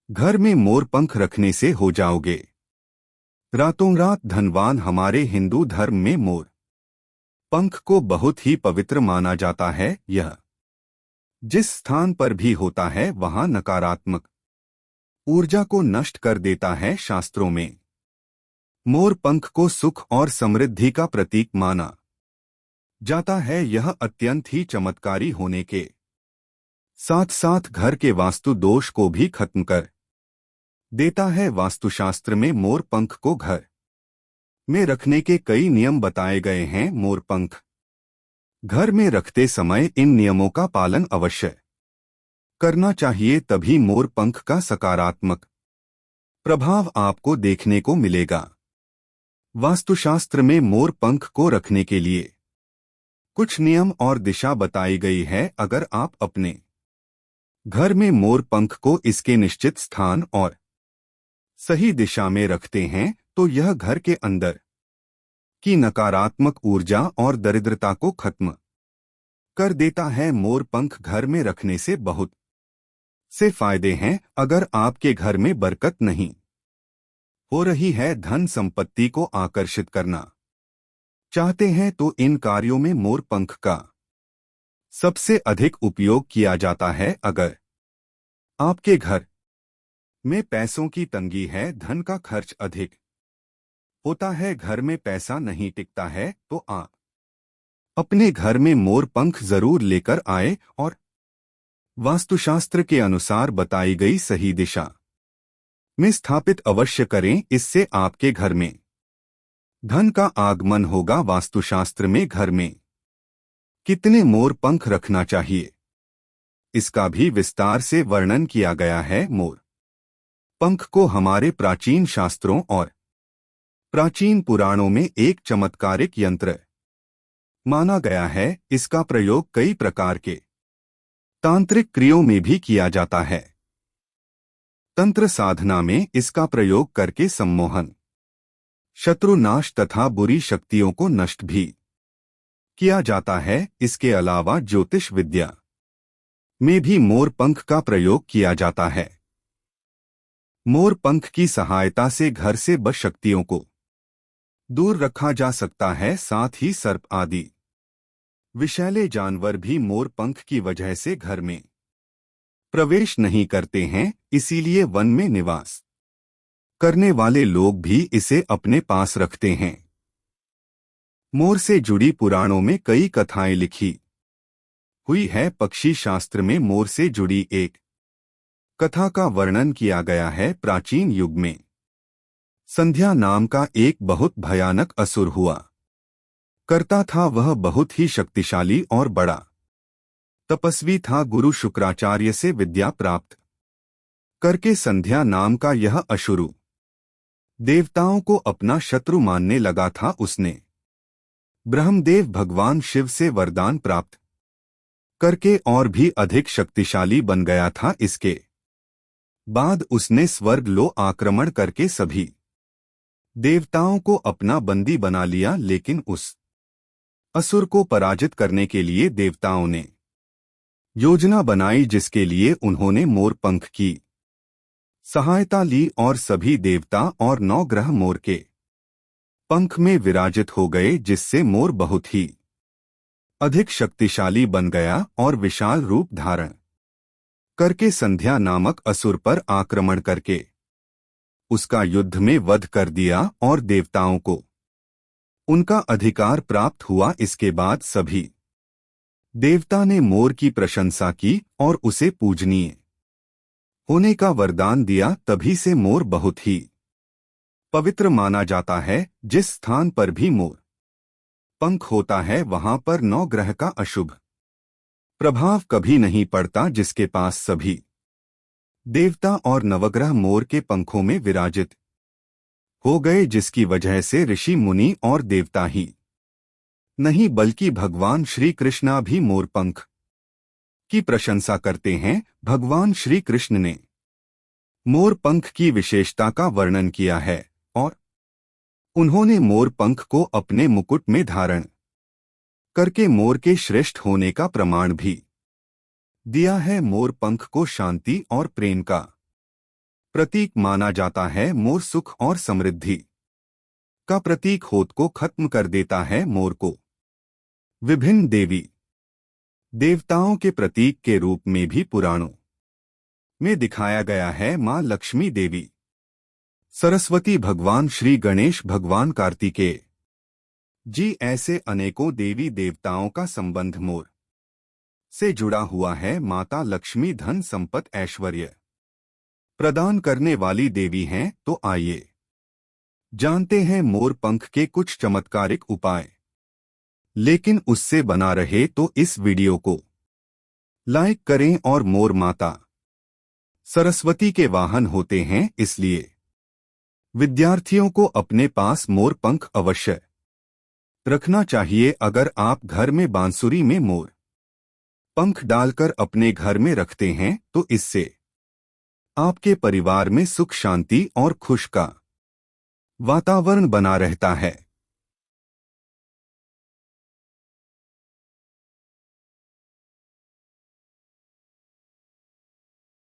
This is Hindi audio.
घर में मोर पंख रखने से हो जाओगे रातों रात धनवान। हमारे हिंदू धर्म में मोर पंख को बहुत ही पवित्र माना जाता है। यह जिस स्थान पर भी होता है वहां नकारात्मक ऊर्जा को नष्ट कर देता है। शास्त्रों में मोर पंख को सुख और समृद्धि का प्रतीक माना जाता है। यह अत्यंत ही चमत्कारी होने के साथ साथ घर के वास्तु दोष को भी खत्म कर देता है। वास्तुशास्त्र में मोर पंख को घर में रखने के कई नियम बताए गए हैं। मोर पंख घर में रखते समय इन नियमों का पालन अवश्य करना चाहिए, तभी मोर पंख का सकारात्मक प्रभाव आपको देखने को मिलेगा। वास्तुशास्त्र में मोर पंख को रखने के लिए कुछ नियम और दिशा बताई गई है। अगर आप अपने घर में मोर पंख को इसके निश्चित स्थान और सही दिशा में रखते हैं तो यह घर के अंदर की नकारात्मक ऊर्जा और दरिद्रता को खत्म कर देता है। मोर पंख घर में रखने से बहुत से फायदे हैं। अगर आपके घर में बरकत नहीं हो रही है, धन संपत्ति को आकर्षित करना चाहते हैं, तो इन कार्यों में मोर पंख का सबसे अधिक उपयोग किया जाता है। अगर आपके घर में पैसों की तंगी है, धन का खर्च अधिक होता है, घर में पैसा नहीं टिकता है, तो आप अपने घर में मोर पंख जरूर लेकर आए और वास्तुशास्त्र के अनुसार बताई गई सही दिशा में स्थापित अवश्य करें। इससे आपके घर में धन का आगमन होगा। वास्तुशास्त्र में घर में कितने मोर पंख रखना चाहिए, इसका भी विस्तार से वर्णन किया गया है। मोर पंख को हमारे प्राचीन शास्त्रों और प्राचीन पुराणों में एक चमत्कारिक यंत्र माना गया है। इसका प्रयोग कई प्रकार के तांत्रिक क्रियाओं में भी किया जाता है। तंत्र साधना में इसका प्रयोग करके सम्मोहन, शत्रुनाश तथा बुरी शक्तियों को नष्ट भी किया जाता है। इसके अलावा ज्योतिष विद्या में भी मोर पंख का प्रयोग किया जाता है। मोर पंख की सहायता से घर से बद शक्तियों को दूर रखा जा सकता है। साथ ही सर्प आदि विषैले जानवर भी मोर पंख की वजह से घर में प्रवेश नहीं करते हैं। इसीलिए वन में निवास करने वाले लोग भी इसे अपने पास रखते हैं। मोर से जुड़ी पुराणों में कई कथाएं लिखी हुई है। पक्षी शास्त्र में मोर से जुड़ी एक कथा का वर्णन किया गया है। प्राचीन युग में संध्या नाम का एक बहुत भयानक असुर हुआ करता था। वह बहुत ही शक्तिशाली और बड़ा तपस्वी था। गुरु शुक्राचार्य से विद्या प्राप्त करके संध्या नाम का यह असुर देवताओं को अपना शत्रु मानने लगा था। उसने ब्रह्मदेव भगवान शिव से वरदान प्राप्त करके और भी अधिक शक्तिशाली बन गया था। इसके बाद उसने स्वर्ग लो आक्रमण करके सभी देवताओं को अपना बंदी बना लिया। लेकिन उस असुर को पराजित करने के लिए देवताओं ने योजना बनाई, जिसके लिए उन्होंने मोर पंख की सहायता ली और सभी देवता और 9 ग्रह मोर के पंख में विराजित हो गए, जिससे मोर बहुत ही अधिक शक्तिशाली बन गया और विशाल रूप धारण करके संध्या नामक असुर पर आक्रमण करके उसका युद्ध में वध कर दिया और देवताओं को उनका अधिकार प्राप्त हुआ। इसके बाद सभी देवता ने मोर की प्रशंसा की और उसे पूजनीय होने का वरदान दिया। तभी से मोर बहुत ही पवित्र माना जाता है। जिस स्थान पर भी मोर पंख होता है वहां पर 9 ग्रह का अशुभ प्रभाव कभी नहीं पड़ता। जिसके पास सभी देवता और नवग्रह मोर के पंखों में विराजित हो गए, जिसकी वजह से ऋषि मुनि और देवता ही नहीं बल्कि भगवान श्री कृष्णा भी मोर पंख की प्रशंसा करते हैं। भगवान श्री कृष्ण ने मोर पंख की विशेषता का वर्णन किया है और उन्होंने मोर पंख को अपने मुकुट में धारण करके मोर के श्रेष्ठ होने का प्रमाण भी दिया है। मोर पंख को शांति और प्रेम का प्रतीक माना जाता है। मोर सुख और समृद्धि का प्रतीक होत को खत्म कर देता है। मोर को विभिन्न देवी देवताओं के प्रतीक के रूप में भी पुराणों में दिखाया गया है। मां लक्ष्मी देवी, सरस्वती, भगवान श्री गणेश, भगवान कार्तिकेय जी, ऐसे अनेकों देवी देवताओं का संबंध मोर से जुड़ा हुआ है। माता लक्ष्मी धन संपत्ति ऐश्वर्य प्रदान करने वाली देवी हैं। तो आइए जानते हैं मोर पंख के कुछ चमत्कारिक उपाय। लेकिन उससे बना रहे तो इस वीडियो को लाइक करें। और मोर माता सरस्वती के वाहन होते हैं, इसलिए विद्यार्थियों को अपने पास मोर पंख अवश्य रखना चाहिए। अगर आप घर में बांसुरी में मोर पंख डालकर अपने घर में रखते हैं तो इससे आपके परिवार में सुख, शांति और खुश का वातावरण बना रहता है।